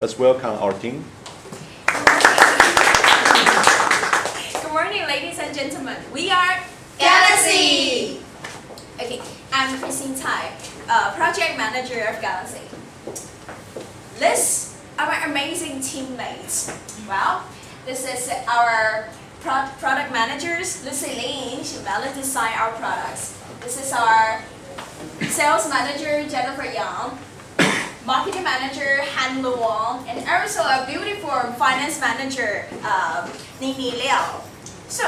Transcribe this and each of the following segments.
Let's welcome our team. Good morning, ladies and gentlemen. We are Galaxy! Okay, I'm Christine Tai, project manager of Galaxy. This are my amazing teammates. Well, this is our product managers, Lucy Lin. She will design our products. This is our sales manager, Jennifer Yang. Marketing manager, Han Luong, and also a beautiful finance manager, Nini Liao. So,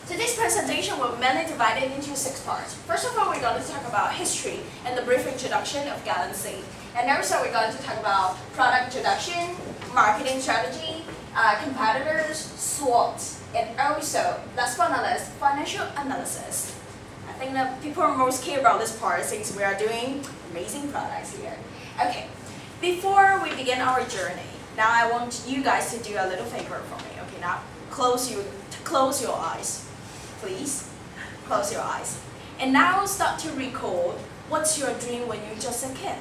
today's presentation will mainly divided into 6 parts. First of all, we're going to talk about history and the brief introduction of Galaxy. And also, we're going to talk about product introduction, marketing strategy, competitors, SWOT, and also, last but not least, financial analysis. I think that people are most care about this part since we are doing amazing products here. Okay, before we begin our journey, now I want you guys to do a little favor for me. Okay, now close your eyes, please. Close your eyes, and now start to recall what's your dream when you're just a kid,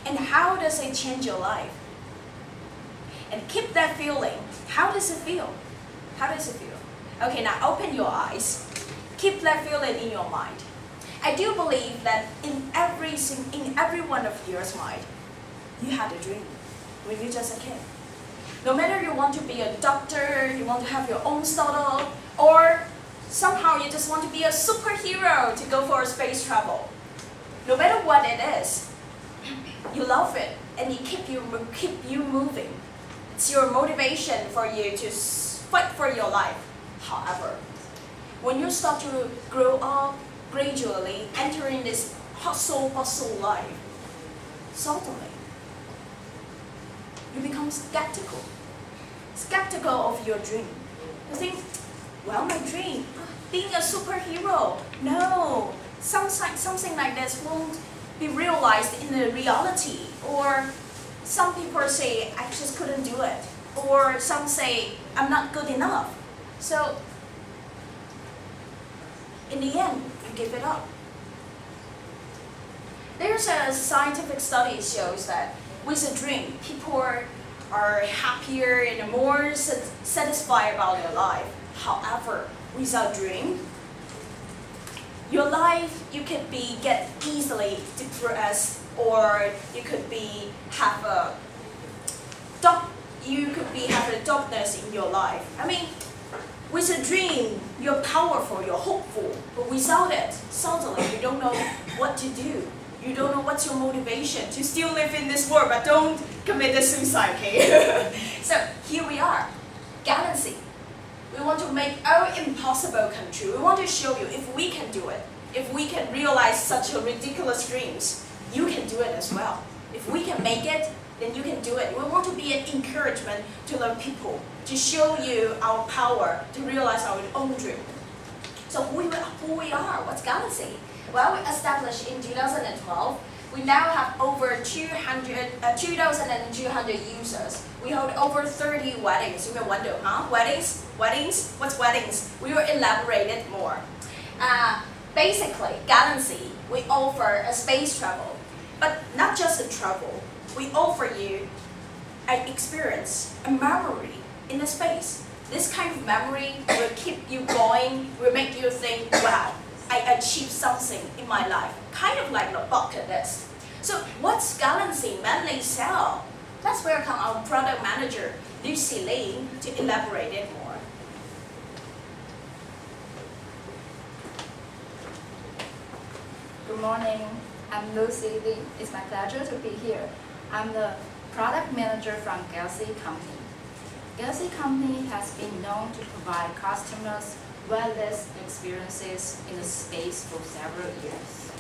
and how does it change your life? And keep that feeling. How does it feel? How does it feel? Okay, now open your eyes. Keep that feeling in your mind. I do believe that in every one of your mind, you had a dream when you're just a kid. No matter you want to be a doctor, you want to have your own startup, or somehow you just want to be a superhero to go for a space travel. No matter what it is, you love it and it keep you moving. It's your motivation for you to fight for your life. However, when you start to grow up, gradually entering this hustle-bustle life, suddenly you become skeptical of your dream. You think, well, my dream, being a superhero, no, something like this won't be realized in the reality. Or some people say, I just couldn't do it. Or some say, I'm not good enough. So, in the end, you give it up. There's a scientific study shows that with a dream, people are happier and more satisfied about their life. However, without dream, your life you could get easily depressed, or you could have a darkness in your life. I mean, with a dream, you're powerful, you're hopeful, but without it, suddenly you don't know what to do. You don't know what's your motivation to still live in this world, but don't commit a suicide, okay? So here we are, Galaxy. We want to make our impossible come true. We want to show you if we can do it, if we can realize such a ridiculous dreams, you can do it as well. If we can make it, then you can do it. We want to be an encouragement to the people, to show you our power to realize our own dream. So who we are, what's Galaxy? Well, we established in 2012. We now have over 2,200 users. We hold over 30 weddings. You may wonder, weddings? Weddings? What's weddings? We will elaborate it more. Basically, Galaxy, we offer a space travel, but not just a travel. We offer you an experience, a memory in the space. This kind of memory will keep you going, will make you think, wow, I achieved something in my life. Kind of like a bucket list. So what's Galaxy mainly sell? Let's welcome our product manager, Lucy Lin, to elaborate it more. Good morning, I'm Lucy Lin. It's my pleasure to be here. I'm the product manager from Galaxy Company. Galaxy Company has been known to provide customers wireless experiences in the space for several years.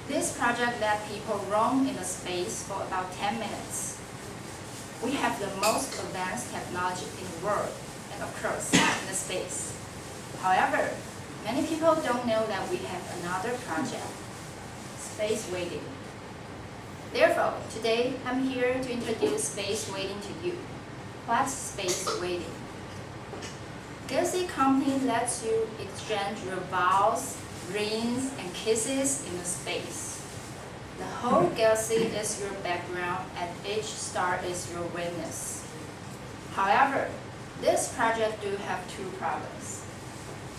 This project let people roam in the space for about 10 minutes. We have the most advanced technology in the world and of course in the space. However, many people don't know that we have another project, space waiting. Therefore, today I'm here to introduce space waiting to you. What's space waiting? Galaxy Company lets you exchange your vows, rings, and kisses in the space. The whole galaxy is your background and each star is your witness. However, this project do have two problems: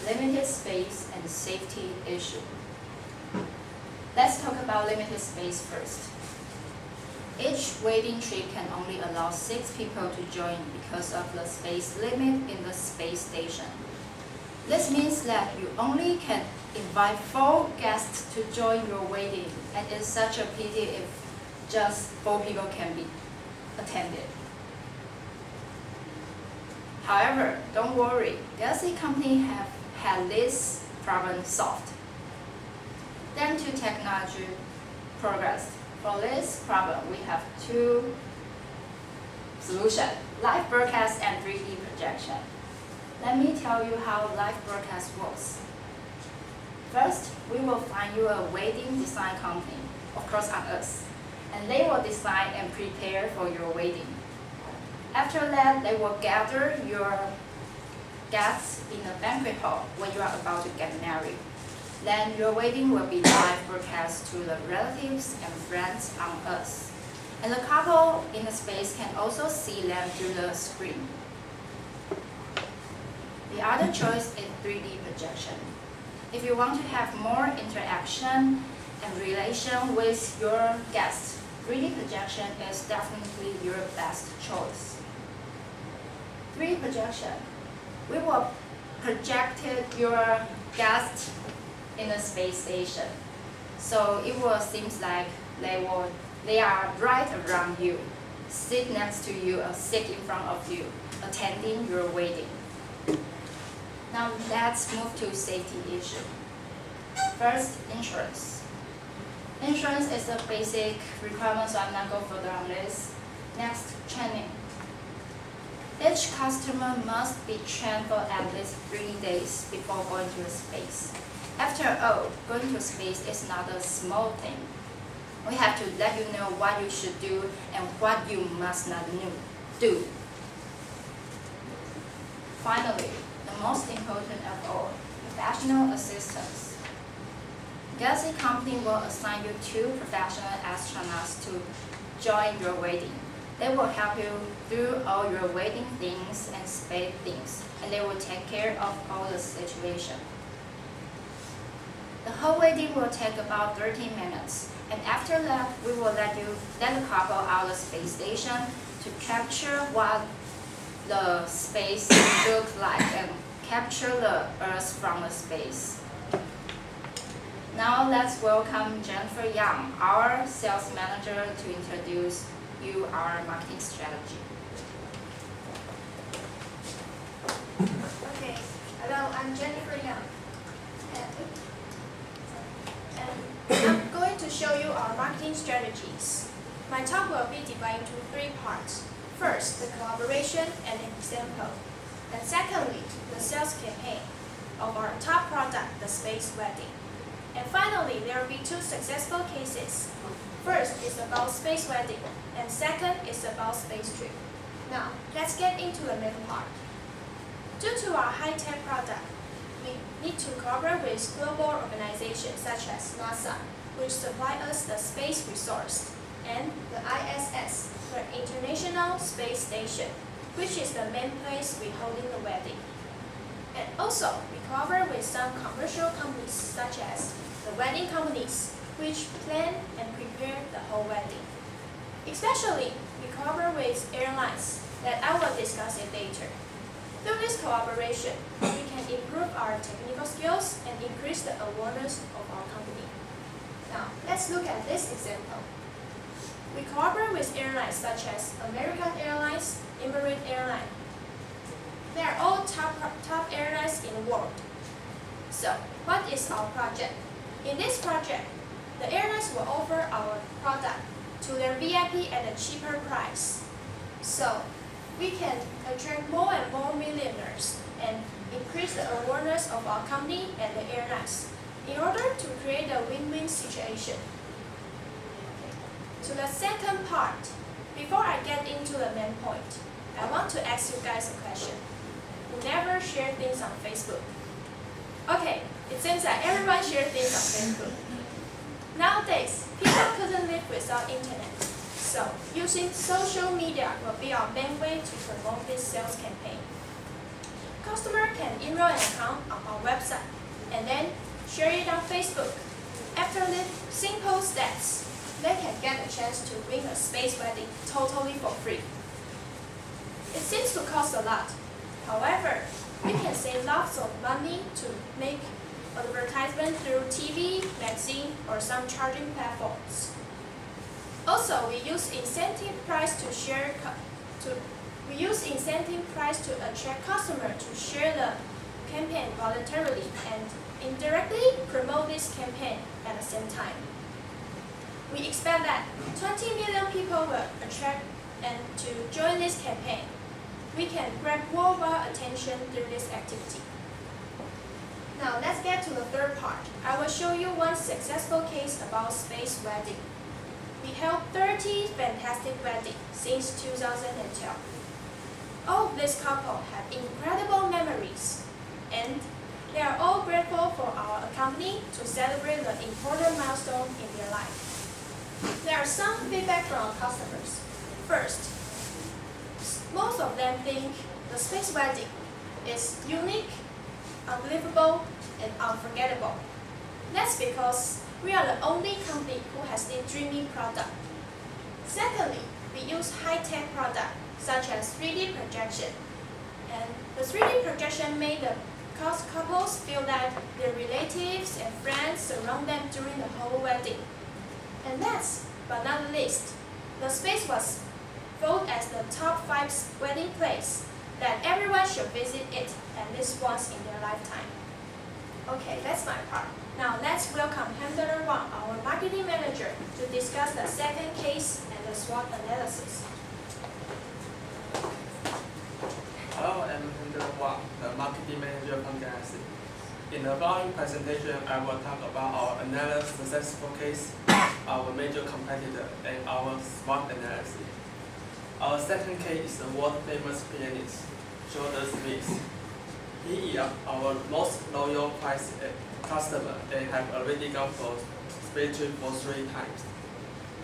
limited space and safety issue. Let's talk about limited space first. Each waiting trip can only allow 6 people to join because of the space limit in the space station. This means that you only can invite 4 guests to join your waiting, and it's such a pity if just 4 people can be attended. However, don't worry, Galaxy Company have had this problem solved. Thanks to technology progress, for this problem we have 2 solutions: live broadcast and 3D projection. Let me tell you how live broadcast works. First, we will find you a wedding design company, of course on us, and they will design and prepare for your wedding. After that, they will gather your guests in a banquet hall when you are about to get married. Then your wedding will be live broadcast to the relatives and friends on us. And the couple in the space can also see them through the screen. The other choice is 3D projection. If you want to have more interaction and relation with your guests, 3D projection is definitely your best choice. 3D projection. We will project your guests in the space station, so it will seem like they are right around you, sit next to you or sit in front of you, attending your wedding. Now let's move to safety issue. First, insurance. Insurance is a basic requirement, so I'm not going further on this. Next, training. Each customer must be trained for at least 3 days before going to space. After all, going to space is not a small thing. We have to let you know what you should do and what you must not do. Finally, the most important of all, professional assistance. Galaxy Company will assign you 2 professional astronauts to join your wedding. They will help you through all your wedding things and space things, and they will take care of all the situation. The whole wedding will take about 30 minutes, and after that, we will let the couple out of the space station to capture what the space looks like and capture the Earth from the space. Now let's welcome Jennifer Yang, our sales manager, to introduce you our marketing strategy. Okay, hello, I'm Jennifer Yang. And I'm going to show you our marketing strategies. My talk will be divided into 3 parts. First, the collaboration and an example. And secondly, the sales campaign of our top product, the space wedding. And finally, there will be 2 successful cases. First is about space wedding, and second is about space trip. Now, let's get into the main part. Due to our high-tech product, we need to collaborate with global organizations such as NASA, which supply us the space resource, and the ISS, the International Space Station, which is the main place we hold in the wedding. And also, we collaborate with some commercial companies such as the wedding companies, which plan and prepare the whole wedding. Especially, we collaborate with airlines that I will discuss it later. Through this collaboration, we can improve our technical skills and increase the awareness of our company. Now, let's look at this example. We collaborate with airlines such as American Airlines, Emirates Airline. They are all top airlines in the world. So, what is our project? In this project, the airlines will offer our product to their VIP at a cheaper price. So, we can attract more and more millionaires and increase the awareness of our company and the airlines in order to create a win-win situation. To the second part, before I get into the main point, I want to ask you guys a question. You never share things on Facebook. Okay, it seems that everyone shares things on Facebook. Nowadays, people couldn't live without internet, so using social media will be our main way to promote this sales campaign. Customer can enroll an account on our website and then share it on Facebook. After the simple steps, they can get a chance to win a space wedding totally for free. It seems to cost a lot. However, we can save lots of money to make advertisement through TV, magazine, or some charging platforms. Also, we use incentive price to attract customers to share the campaign voluntarily and indirectly promote this campaign at the same time. We expect that 20 million people will attract and to join this campaign. We can grab worldwide attention through this activity. Now let's get to the third part. I will show you one successful case about space wedding. We held 30 fantastic weddings since 2012. All of this couple have incredible memories, and they are all grateful for our company to celebrate the important milestone in their life. There are some feedback from our customers. First, most of them think the space wedding is unique, unbelievable, and unforgettable. That's because we are the only company who has this dreamy product. Secondly, we use high-tech products such as 3D projection. And the 3D projection made the couples feel that their relatives and friends surround them during the whole wedding. And last but not least, the space was voted as the top 5 wedding place that everyone should visit it at least once in their lifetime. Okay, that's my part. Now let's welcome Handler Wang, our marketing manager, to discuss the second case and the SWOT analysis. Hello, I'm Handler Wang, the marketing manager from Galaxy. In the following presentation, I will talk about our analysis successful case, our major competitor, and our SWOT analysis. Our second case is the world-famous pianist, Jordan Smith. He is our most loyal customer and have already gone for space trip for 3 times.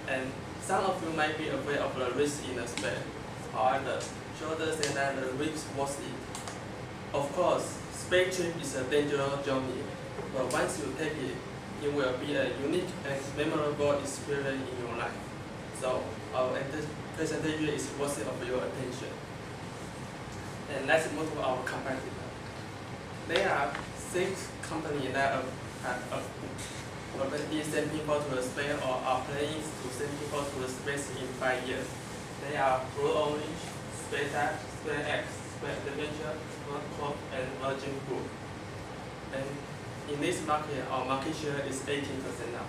And some of you might be aware of the risk in the space. However, Jordan said that the risk was it. Of course, space trip is a dangerous journey, but once you take it, it will be a unique and memorable experience in your life. So our presentation is worthy of your attention. And let's move to our competitor. There are 6 companies that have already sent people to the space or are planning to send people to the space in 5 years. They are Blue Orange, SpaceX, Space Adventure, Northrop, and Virgin Group. And in this market, our market share is 18% now.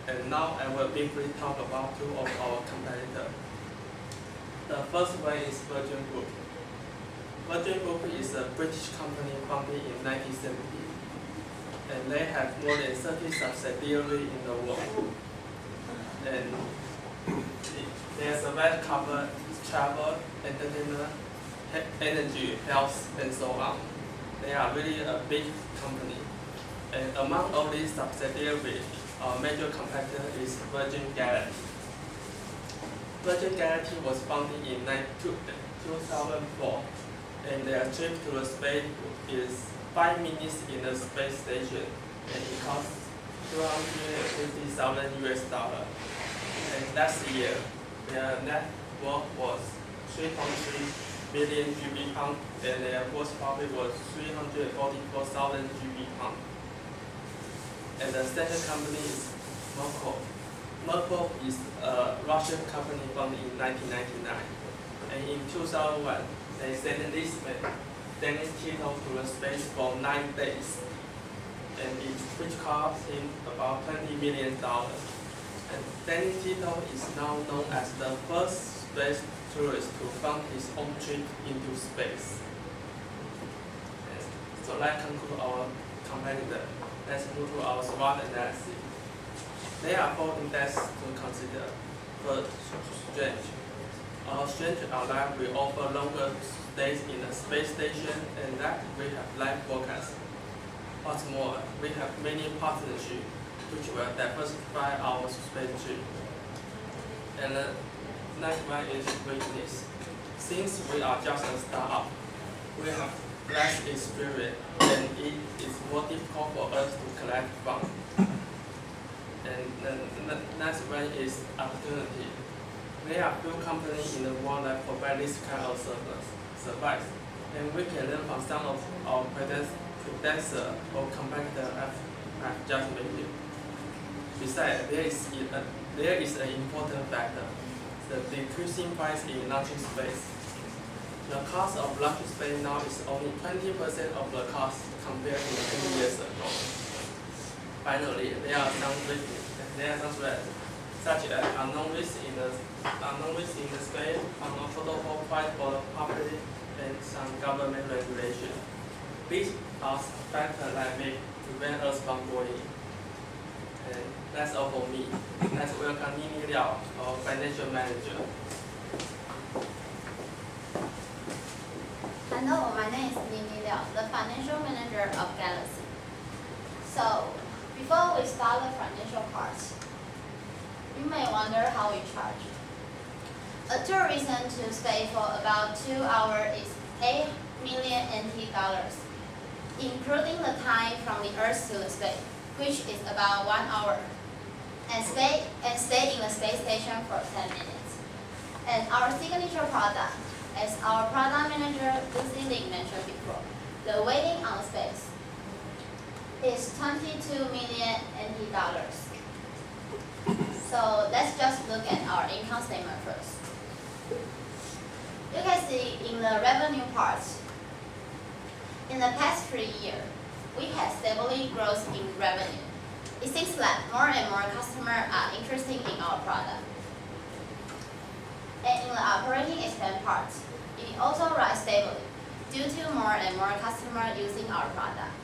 And now I will briefly talk about 2 of our competitors. The first one is Virgin Group. Porject is a British company founded in 1970, and they have more than 30 subsidiaries in the world. And their service covers travel, entertainment, energy, health, and so on. They are really a big company. And among all these subsidiaries, our major competitor is Virgin Galactic. Virgin Galactic was founded in 2004. And their trip to the space is 5 minutes in the space station, and it costs $250,000 US. And last year, their net worth was 3.3 billion GB pound, and their gross profit was 344,000 GB pound. And the second company is Northrop. Northrop is a Russian company founded in 1999, and in 2001. They sent this man, Dennis Tito, to the space for 9 days, and which cost him about $20 million. And Dennis Tito is now known as the first space tourist to fund his own trip into space. So let's conclude our competitor. Let's move to our SWOT analysis. There are 4 indexes to consider. First, strength. Our strength outline will offer longer stays in the space station, and that we have live broadcast. What's more, we have many partnerships which will diversify our strategy. And the next one is weakness. Since we are just a startup, we have less experience and it is more difficult for us to collect funds. And the next one is opportunity. There are few companies in the world that provide this kind of service, and we can learn from some of our predecessors or competitors have just made it. Besides, there is an important factor: the decreasing price in launching space. The cost of launching space now is only 20% of the cost compared to 20 years ago. Finally, there are some threats, such as unknown risks in the space, unaffordable price for the property, and some government regulation. These are factors that may prevent us from growing. And that's all for me. Let's welcome Nini Liao, our financial manager. Hello, my name is Nini Liao, the financial manager of Galaxy. So, before we start the financial part, you may wonder how we charge. A tour reason to stay for about 2 hours is 8 million NT dollars, including the time from the Earth to the space, which is about 1 hour, and stay in the space station for 10 minutes. And our signature product, as our product manager Lucy Ling mentioned before, the waiting on space is 22 million NT dollars. So let's just look at our income statement first. You can see in the revenue part, in the past 3 years, we have stably growth in revenue. It seems that more and more customers are interested in our product. And in the operating expense part, it also rise stably due to more and more customers using our product.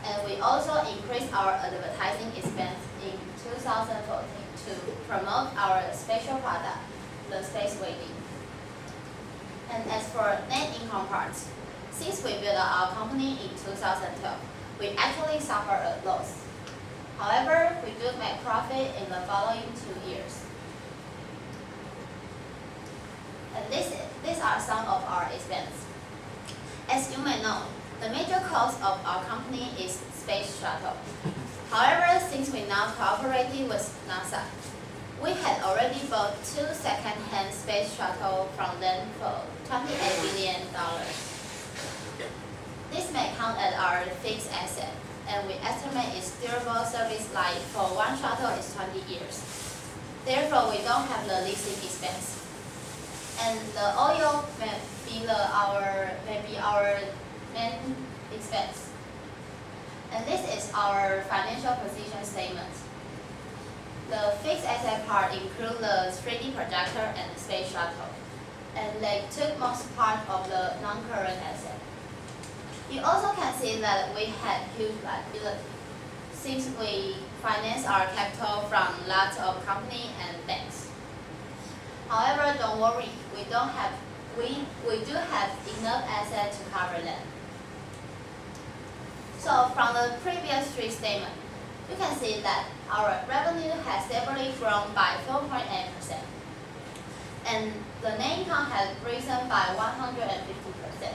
And we also increased our advertising expense in 2014 to promote our special product, the space waiting. And as for net income parts, since we built our company in 2012, we actually suffered a loss. However, we do make profit in the following 2 years. And these are some of our expenses. As you may know, the major cost of our company is space shuttle. However, since we now cooperated with NASA, we had already bought 2 second-hand space shuttles from them for $28 billion. This may count as our fixed asset, and we estimate its durable service life for 1 shuttle is 20 years. Therefore, we don't have the leasing expense. And the oil may be our main expense. And this is our financial position statement. The fixed asset part includes the 3D projector and the space shuttle, and they took most part of the non-current asset. You also can see that we had huge liability, since we finance our capital from lots of companies and banks. However, don't worry, we do have enough assets to cover them. So from the previous 3 statements, you can see that our revenue has stably grown by 4.8%, and the net income has risen by 150%.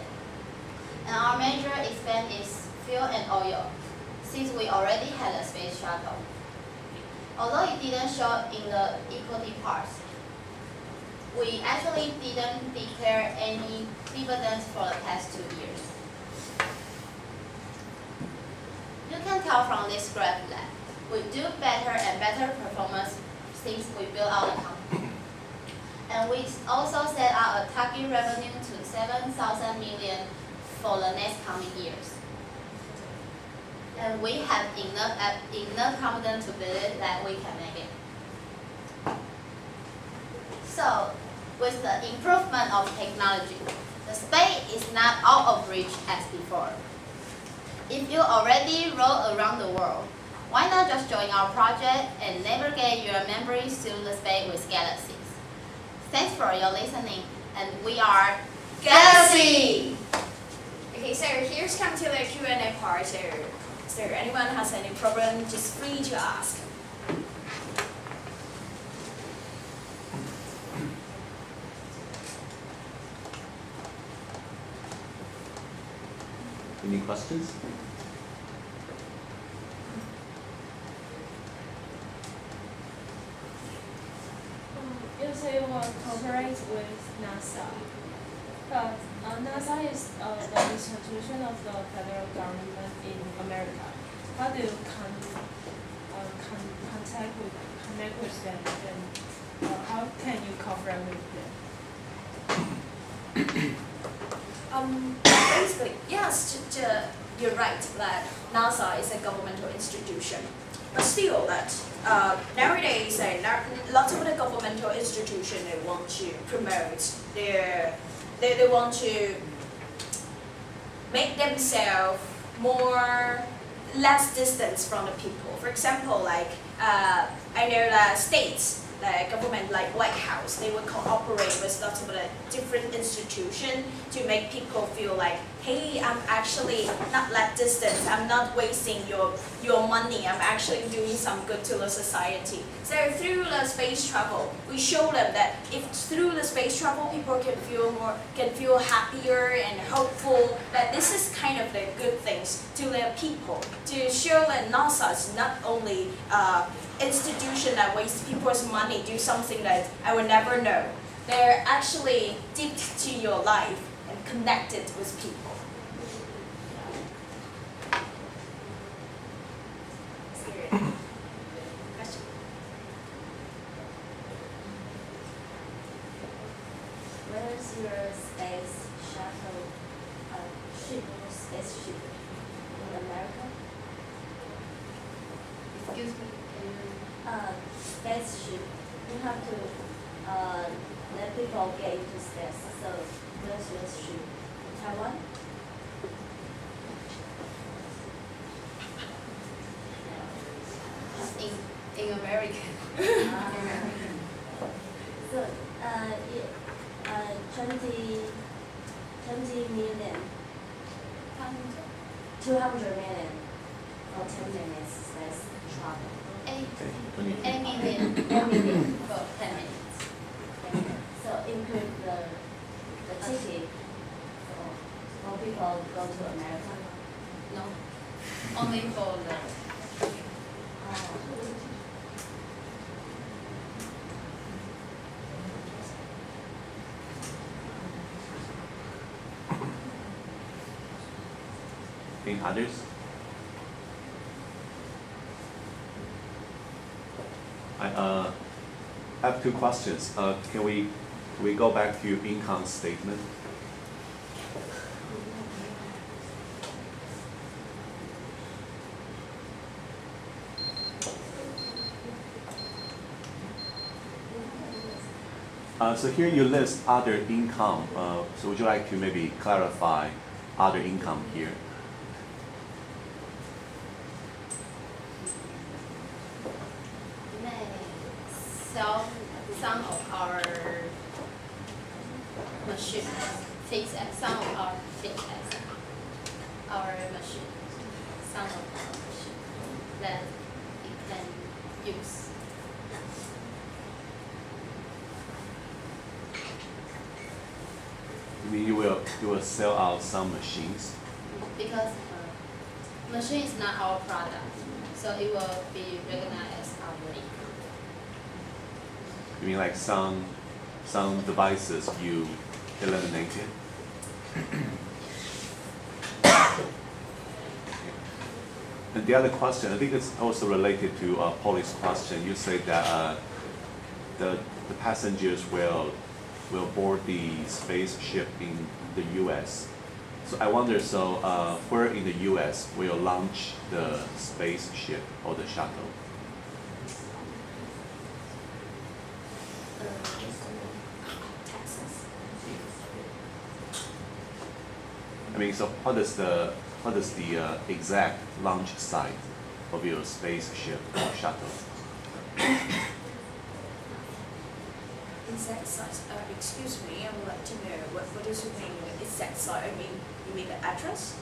And our major expense is fuel and oil, since we already had a space shuttle. Although it didn't show in the equity parts, we actually didn't declare any dividends for the past 2 years. You can tell from this graph that we do better and better performance since we built out the company. And we also set out a target revenue to 7,000 million for the next coming years. And we have enough confidence to believe that we can make it. So, with the improvement of technology, the space is not out of reach as before. If you already roll around the world, why not just join our project and navigate your memories through the space with galaxies? Thanks for your listening, and we are Galaxy! Okay, so here's come to the Q&A part. So So anyone has any problem, just free to ask. Any questions? You say you will cooperate with NASA, but NASA is the institution of the federal government in America. How do you connect with them, and how can you cooperate with them? Basically, yes, you're right that NASA is a governmental institution. But still, that nowadays, lots of the governmental institutions they want to promote they want to make themselves less distance from the people. For example, like I know that states, the government like White House, they would cooperate with lots of the different institutions to make people feel like, hey, I'm actually not that distant. I'm not wasting your money. I'm actually doing some good to the society. So through the space travel, we show them that if through the space travel, people can feel happier and hopeful, that this is kind of the good things to the people, to show that NASA is not only institution that wastes people's money, do something that I will never know. They're actually deep to your life and connected with people. Question? Where is your space shuttle spaceship in America? Excuse me. Spaceship. You have to let people get into space. So where's your ship? Taiwan? In America. So 20 million, 200 million for 10 minutes space travel. 8 million 10 million. for 10 minutes. So include the ticket for people go to America. No, only for the. Any others? I have two questions. Can we go back to your income statement? So here you list other income. So would you like to maybe clarify other income here? We may sell some of our machines, fixed as some of our fixed as our machine, some of our machine that it can use. I mean, you will sell out some machines. Because machine is not our product, so it will be recognized as our income. You mean like some devices you eliminated? And the other question, I think it's also related to Paulie's question. You say that the passengers will board the spaceship in the U.S. So I wonder, where in the U.S. will launch the spaceship or the shuttle? Texas. I mean, so what is the exact launch site of your spaceship or shuttle? Exact size. Excuse me, I would like to know what is you mean exact size? I mean, you mean the address?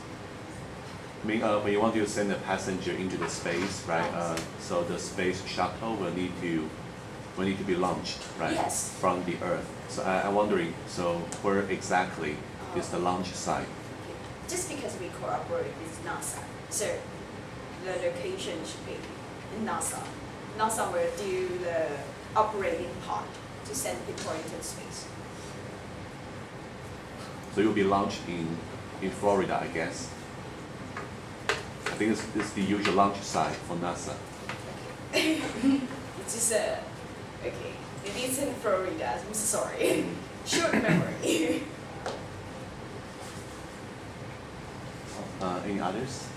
mean, when you want to send a passenger into the space, right? So the space shuttle will need to be launched, right? Yes. From the Earth. So I'm wondering, so where exactly is the launch site? Just because we cooperate with NASA, so the location should be in NASA. NASA will do the operating part to send people into space. So you'll be launched in Florida, I guess. I think it's the usual launch site for NASA. It's just okay. If it's in Florida, I'm sorry. Short memory. Any others?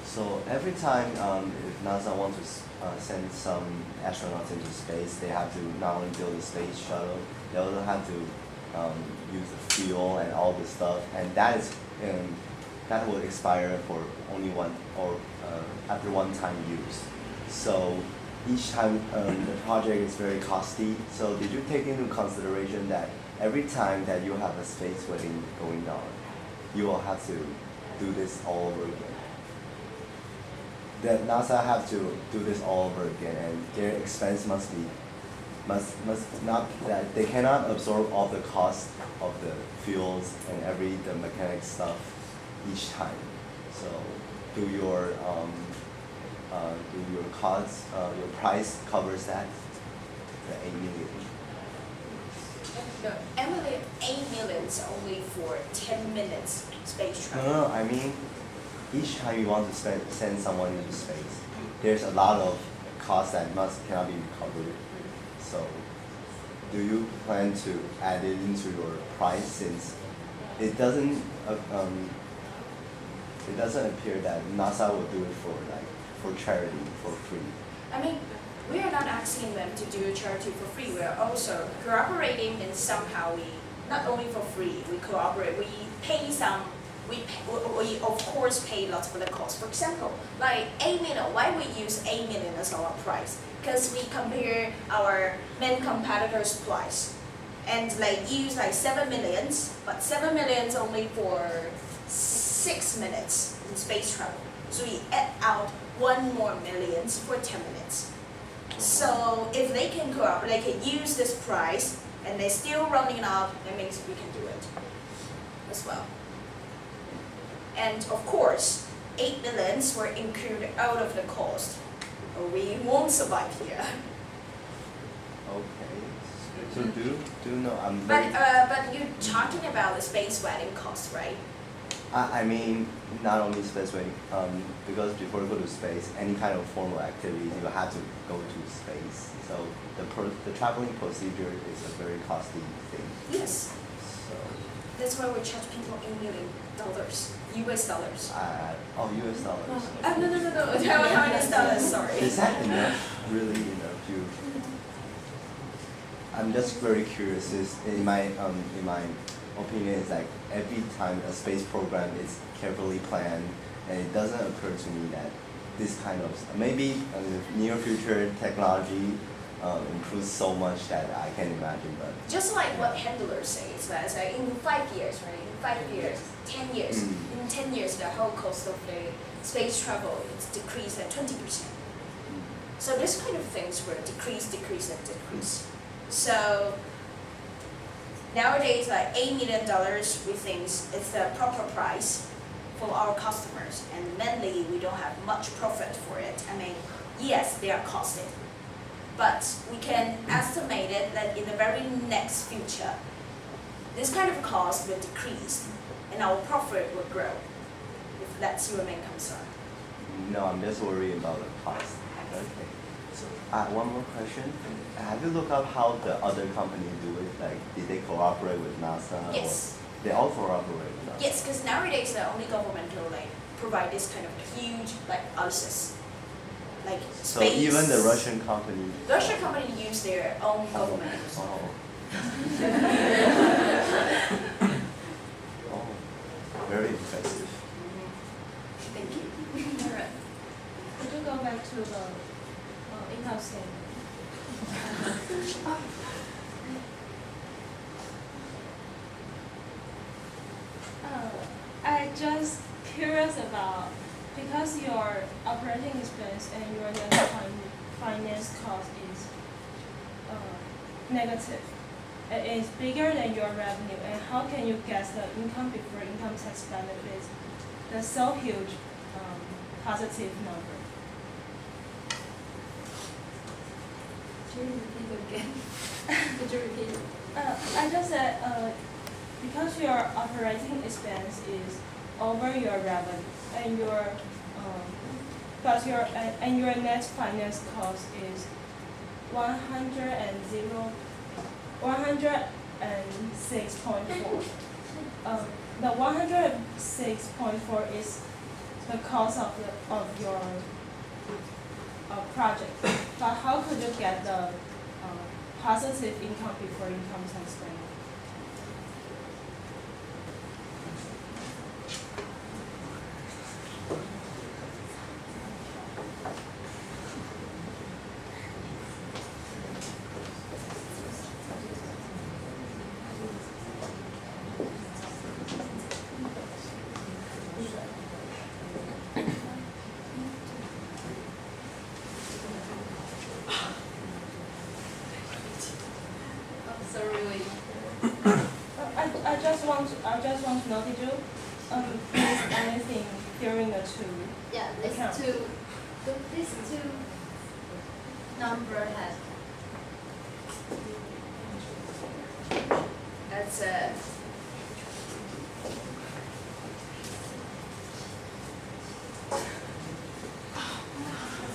So every time if NASA wants to send some astronauts into space, they have to not only build a space shuttle, they also have to use the fuel and all this stuff, and that will expire for only one or after one time use. So each time the project is very costly. So did you take into consideration that every time that you have a space wedding going on, you will have to do this all over again? That NASA have to do this all over again, and their expense must not that they cannot absorb all the cost of the fuels and the mechanic stuff each time. So do your costs, your price covers that, the 8 million? No, Emily, 8 million is only for 10 minutes space travel. No, I mean, each time you want to send someone into space, there's a lot of costs that cannot be recovered. So, do you plan to add it into your price, since it doesn't appear that NASA will do it for charity for free? I mean, we are not asking them to do charity for free. We are also cooperating, and somehow we not only for free, we cooperate. We pay some. We of course pay lots for the cost. For example, like 8 million. Why we use 8 million as our price? Because we compare our main competitors' price, and like use like 7 millions, but 7 millions only for 6 minutes in space travel. So we add out 1 more millions for 10 minutes. So if they can cooperate, they can use this price, and they're still running up, that means we can do it as well. And of course, 8 millions were included out of the cost, or we won't survive here. Okay. So do you know? I'm very. But you're talking about the space wedding cost, right? I mean, not only space wedding, because before you go to space, any kind of formal activities, you have to go to space. So the traveling procedure is a very costly thing. Yes. So. That's why we charge people $8 million, US dollars. US dollars. No, Taiwanese dollars, sorry. Is that enough? Really enough? I'm just very curious. In my opinion, is like every time a space program is carefully planned, and it doesn't occur to me that this kind of maybe near future technology improves so much that I can't imagine. But just like what handlers say, it's like in 5 years, right? In 5 years, 10 years. In 10 years, the whole cost of the space travel is decreased at 20%. So this kind of things will decrease. So nowadays, like $8 million, we think it's the proper price for our customers, and mainly we don't have much profit for it. I mean, yes, they are costed, but we can estimate it that in the very next future, this kind of cost will decrease, and our profit will grow, if that's your main concern. no, I'm just worried about the cost. Okay. So one more question. Have you looked up how the other companies do it? Like, did they cooperate with NASA? Yes. Or they all cooperate with NASA? Yes, because nowadays the only governmental provide this kind of huge ISIS, So space. even the Russian company. Russian company use their own government. Oh. Oh, very impressive. Thank you. Alright. Could you go back to the income statement? I just curious about, because your operating expense and your net finance cost is negative. It is bigger than your revenue, and how can you guess the income before income tax benefits? That's so huge, positive number. Could you repeat again? Could you repeat it? I just said, because your operating expense is over your revenue, and your net finance cost is 106.4. The 106.4 is the cost of your project. But how could you get the positive income before income tax benefit? So really, I just want to know, did you miss anything during the two? Yeah, Account. these two number has That's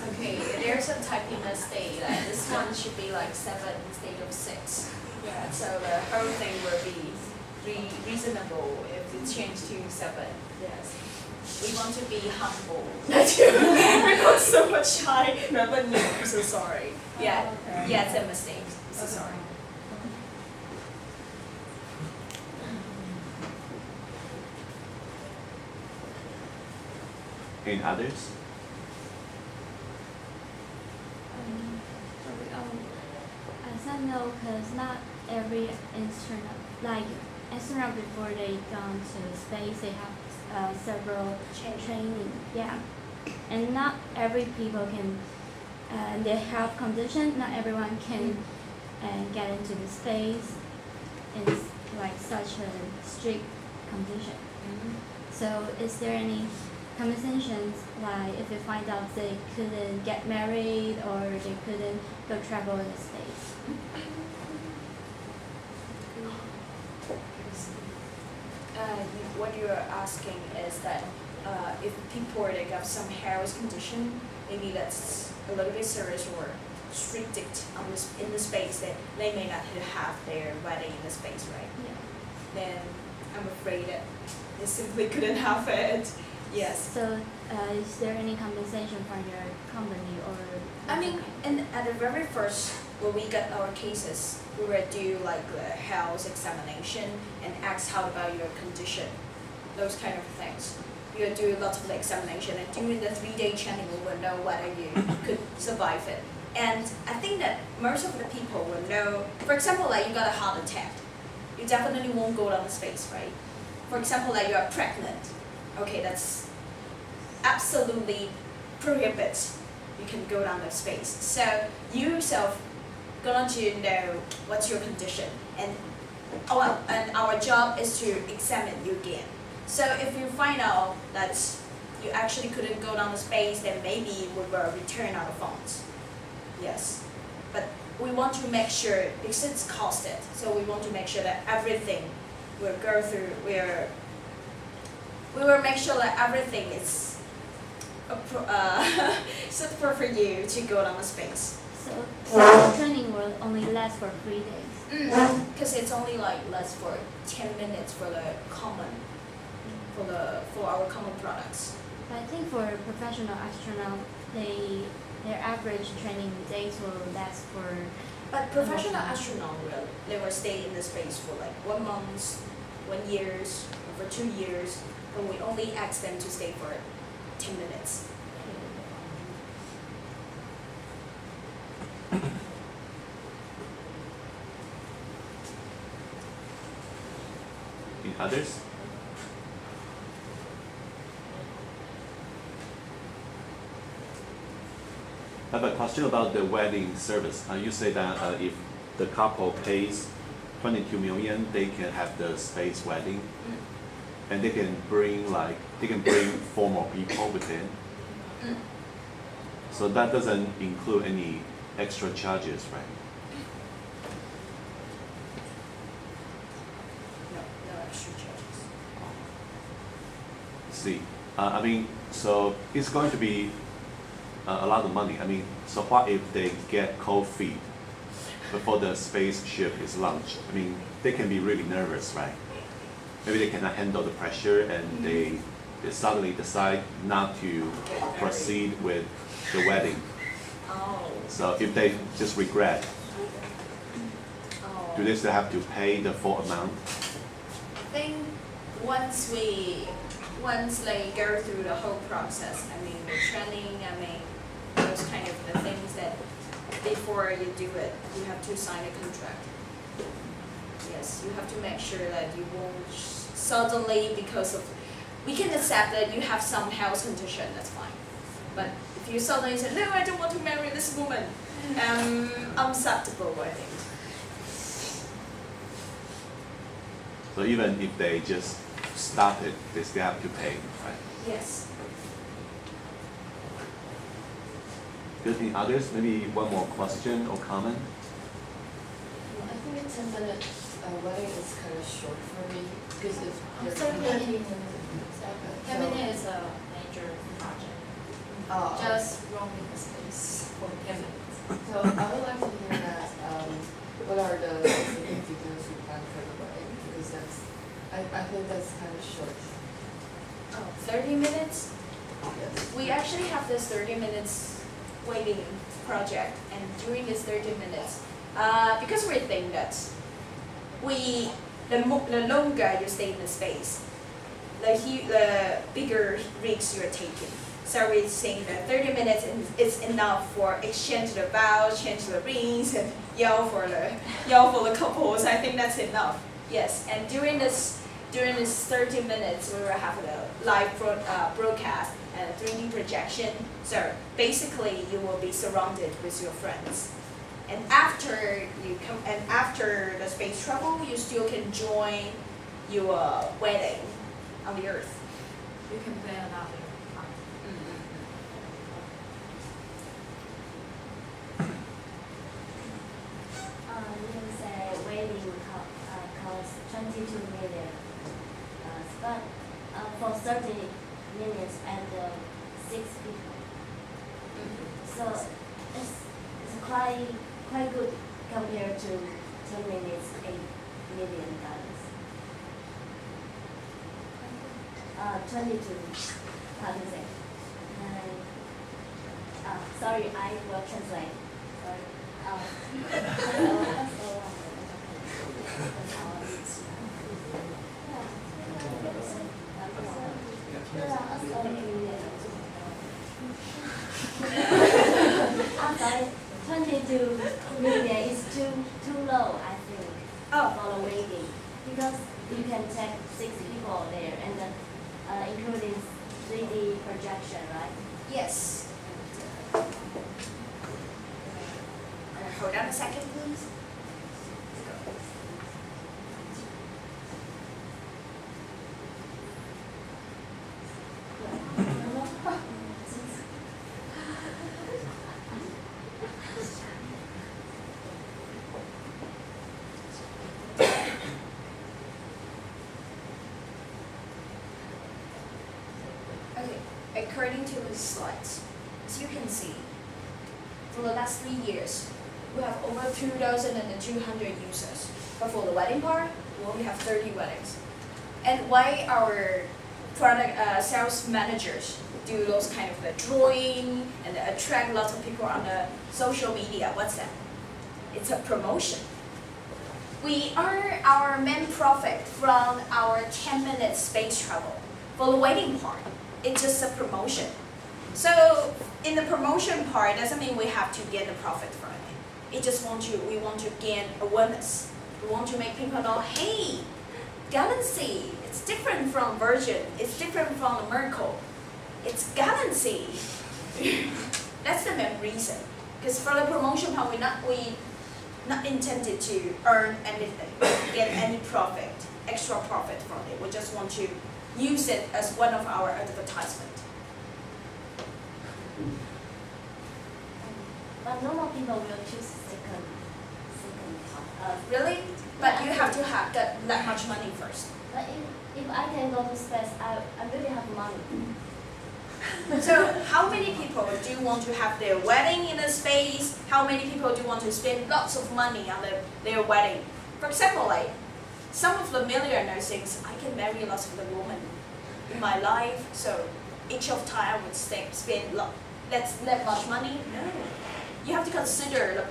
okay. There's a typing mistake. Like this one should be like 7 instead of 6. Yeah. So the whole thing will be reasonable if it changed to 7. Yes. We want to be humble. We got so much high revenue. I'm so sorry. Yeah. Okay. Yeah, it's a mistake. So sorry. Any others? As I know, because not every astronaut, like astronaut before they go to space, they have several training. Yeah, and not every people can. They have condition. Not everyone can get into the space in like such a strict condition. So, is there any compensations, like if you find out they couldn't get married or they couldn't go travel in space? What you're asking is that if people they have some health condition, maybe that's a little bit serious or restricted in the space, that they may not have their wedding in the space, right? Yeah. Then I'm afraid that they simply couldn't have it. Yes. So, is there any compensation from your company or? I mean, at the very first, when we got our cases, we will do like the health examination and ask how about your condition, those kind of things. We will do lots of the examination, and during the 3-day training, we will know whether you could survive it. And I think that most of the people will know. For example, like you got a heart attack, you definitely won't go down the space, right? For example, like you are pregnant. Okay, that's absolutely prohibit. You can go down the space. So you yourself going to know what's your condition, and our job is to examine you again. So if you find out that you actually couldn't go down the space, then maybe we will return our funds. Yes, but we want to make sure, because it's costed, so we want to make sure that everything will go through. We will make sure that everything is suitable for you to go down the space. So the training will only last for 3 days. Because it's only like less for 10 minutes for the common, for our common products. But I think for professional astronaut, their average training days will last for. But professional astronaut they will stay in the space for like 1 month, 1 year, or for 2 years, but we only ask them to stay for 10 minutes. Any others? have a question about the wedding service. You say that if the couple pays 22 million, they can have the space wedding, and they can bring 4 more people within. So that doesn't include any extra charges, right? No extra charges. See, I mean, so it's going to be a lot of money. I mean, so what if they get cold feet before the spaceship is launched? I mean, they can be really nervous, right? Maybe they cannot handle the pressure and they suddenly decide not to proceed with the wedding. Oh. So if they just regret, Oh. do they still have to pay the full amount? I think once they go through the whole process, I mean the training, I mean those kind of the things that before you do it, you have to sign a contract. Yes, you have to make sure that you won't suddenly, because of, we can accept that you have some health condition, that's fine. But if you suddenly say, no, I don't want to marry this woman, unacceptable, I think. So even if they just started, they still have to pay, right? Yes. Good. Any others? Maybe one more question or comment? I think a 10-minute wedding is kind of short for me because if you're 30 minutes. 10 minutes is a major project. Just roaming the space for 10 minutes. So I would like to hear that. What are the specific details you plan for the wedding? Because I think that's kind of short. Oh, 30 minutes? Yes. We actually have this 30 minutes waiting project, and during this 30 minutes, because we think that the longer you stay in the space, the bigger risks you're taking. So we think that 30 minutes is enough for exchange the vows, change the rings, and yell for the couples. I think that's enough. Yes, and during this 30 minutes, we will have a live broadcast and a 3D projection. So basically, you will be surrounded with your friends. And after the space travel, you still can join your wedding on the Earth. You can plan another. You can say wedding costs 22 million, but for 30 minutes and 6 people. So it's quite good compared to 10 minutes, $8 million. 22, how to say? Sorry, I will translate. I'm sorry, 22 million is too low, I think, for the wedding, because you can take 6 people there and including 3D projection, right? Yes. Hold on a second, please. Okay, according to the slides, as you can see, for the last 3 years, we have over 2,200 users. But for the wedding part, we only have 30 weddings. And why our product sales managers do those kind of the drawing and attract lots of people on the social media? What's that? It's a promotion. We earn our main profit from our 10-minute space travel. For the wedding part, it's just a promotion. So in the promotion part, doesn't mean we have to get the profit from it. We want to gain awareness. We want to make people know, hey, Galaxy, it's different from Virgin. It's different from the Merkle. It's Galaxy. That's the main reason. Because for the promotion part, we not intended to earn anything, get any profit, extra profit from it. We just want to use it as one of our advertisement. But normal people will choose second part. Really? But you have to have that much money first. But if I can go to space, I really have money. So how many people do you want to have their wedding in the space? How many people do you want to spend lots of money on their wedding? For example, like some of the millionaires thinks I can marry lots of the women in my life, so each of time I would spend that much money. No. You have to consider the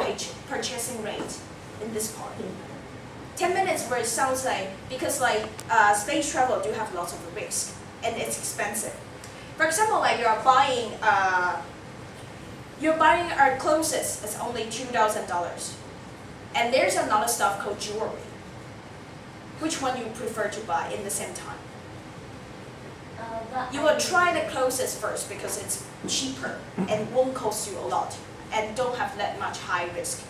purchasing rate in this part. 10 minutes where it sounds like, because like space travel do have lots of risk and it's expensive. For example, like you're buying our clothes, it's only $2,000. And there's another stuff called jewelry. Which one you prefer to buy in the same time? You will try the clothes first because it's cheaper and won't cost you a lot and don't have that much high risk.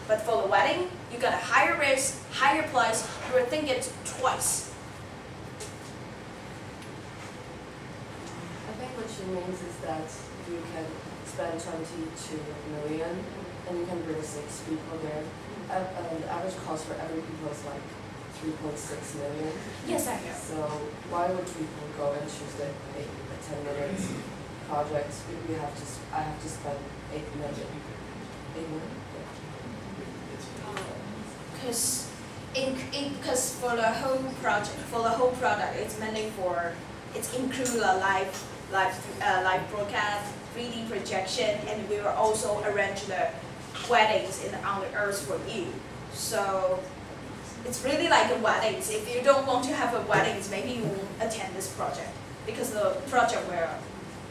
But for the wedding, you got a higher risk, higher price, you will think it twice. I think what she means is that you can spend 22 million and you can bring 6 people there. The average cost for every people is like 3.6 million. Yes, I know. So why would people go and choose the 10 minutes project? I have to spend 8 million. 8 million? Because for the whole product, it's mainly it's include a live broadcast, 3D projection, and we will also arrange the weddings on the earth for you. So it's really like a weddings. If you don't want to have a weddings, maybe you won't attend this project because the project will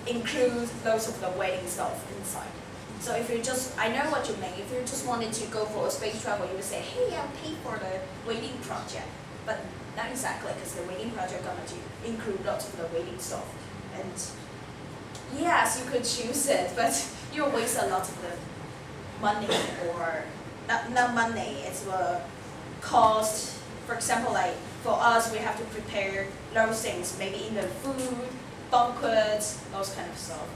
include loads of the wedding stuff inside. So if you I know what you mean. If you just wanted to go for a space travel, you would say, hey, I'll pay for the wedding project. But not exactly, because the wedding project going to include lots of the wedding stuff. And yes, you could choose it, but you'll waste a lot of the money, or not money, it's the cost. For example, like for us, we have to prepare those things, maybe in the food, banquets, those kind of stuff.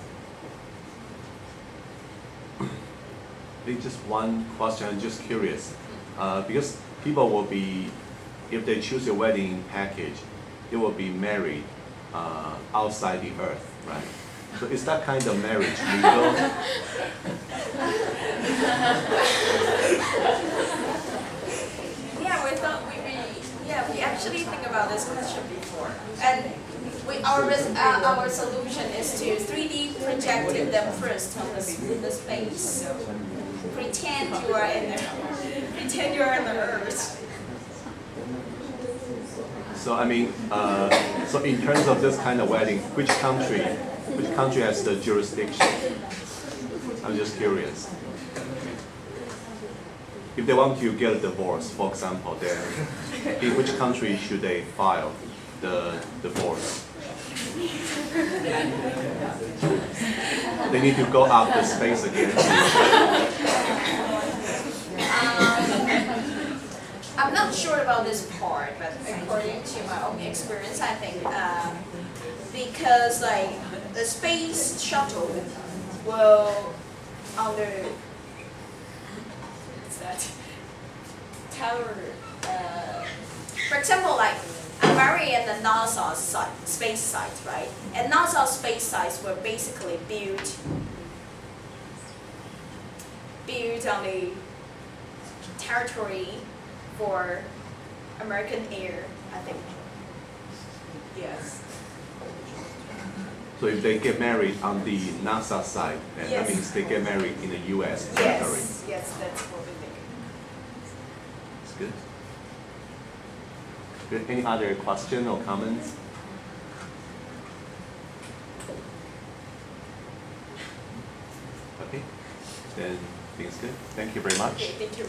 Just one question, I'm just curious. Because people will be, if they choose your wedding package, they will be married outside the earth, right? So is that kind of marriage legal? Yeah, we actually think about this question before. And our solution is to 3D project them first in the space. So pretend you are in the earth. So I mean, so in terms of this kind of wedding, which country has the jurisdiction? I'm just curious. If they want to get a divorce, for example, then in which country should they file the divorce? They need to go up the space again. I'm not sure about this part, but according to my own experience, I think because like the space shuttle will tower. For example, like I'm very at the NASA space site, right? And NASA space sites were basically built on the territory for American Air, I think. Yes. So if they get married on the NASA side, then that means they get married in the U.S. territory. Yes, that's what we think. That's good. Good. Any other question or comments? Okay. Then things good. Thank you very much. Okay, thank you.